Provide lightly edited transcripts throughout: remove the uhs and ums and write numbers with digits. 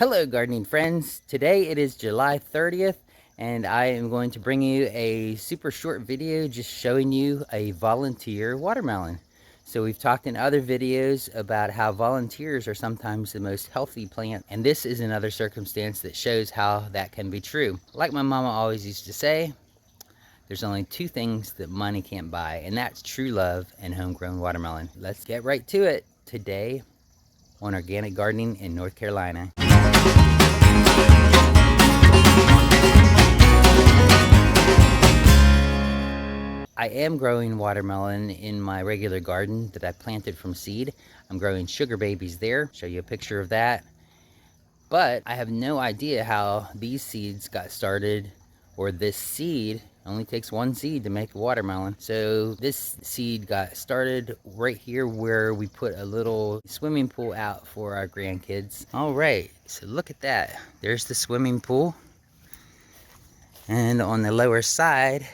Hello gardening friends, today it is July 30th and I am going to bring you a super short video just showing you a volunteer watermelon. So we've talked in other videos about how volunteers are sometimes the most healthy plant, and this is another circumstance that shows how that can be true. Like my mama always used to say, there's only two things that money can't buy, and that's true love and homegrown watermelon. Let's get right to it today on organic gardening in North Carolina. I am growing watermelon in my regular garden that I planted from seed. I'm growing sugar babies there. Show you a picture of that. But I have no idea how these seeds got started, or this seed. Only takes one seed to make a watermelon. So this seed got started right here where we put a little swimming pool out for our grandkids. All right, so look at that. There's the swimming pool. And on the lower side,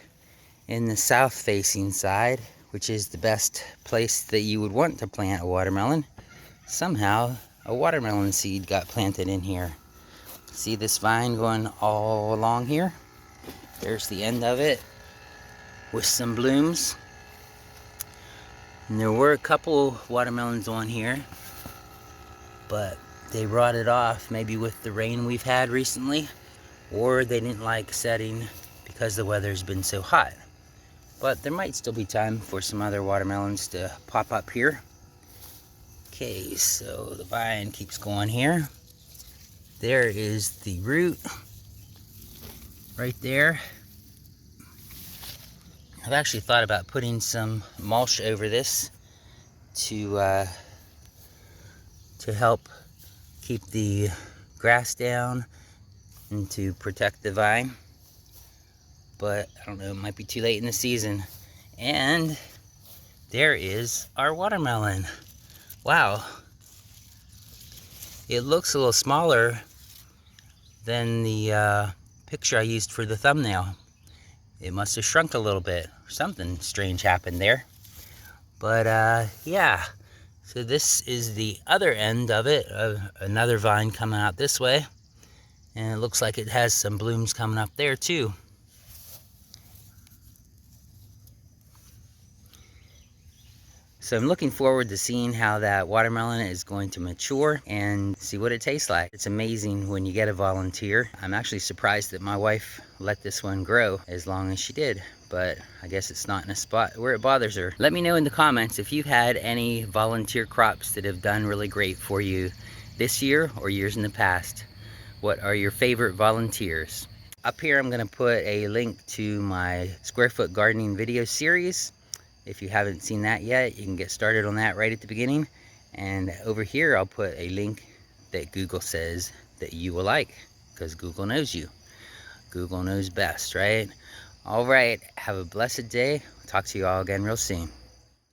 in the south facing side, which is the best place that you would want to plant a watermelon, somehow a watermelon seed got planted in here. See this vine going all along here? There's the end of it with some blooms. And there were a couple watermelons on here, but they rotted off, maybe with the rain we've had recently, or they didn't like setting because the weather's been so hot. But there might still be time for some other watermelons to pop up here. Okay, so the vine keeps going here. There is the root right there. I've actually thought about putting some mulch over this to help keep the grass down and to protect the vine. But I don't know, it might be too late in the season. And there is our watermelon. Wow. It looks a little smaller than the picture I used for the thumbnail. It must have shrunk a little bit. Something strange happened there. But yeah, so this is the other end of it, another vine coming out this way. And it looks like it has some blooms coming up there too. So I'm looking forward to seeing how that watermelon is going to mature and see what it tastes like. It's amazing when you get a volunteer. I'm actually surprised that my wife let this one grow as long as she did, but I guess it's not in a spot where it bothers her. Let me know in the comments if you've had any volunteer crops that have done really great for you this year or years in the past. What are your favorite volunteers? Up here I'm going to put a link to my square foot gardening video series. If you haven't seen that yet, you can get started on that right at the beginning. And over here, I'll put a link that Google says that you will like, because Google knows you. Google knows best, right? All right, have a blessed day. Talk to you all again real soon.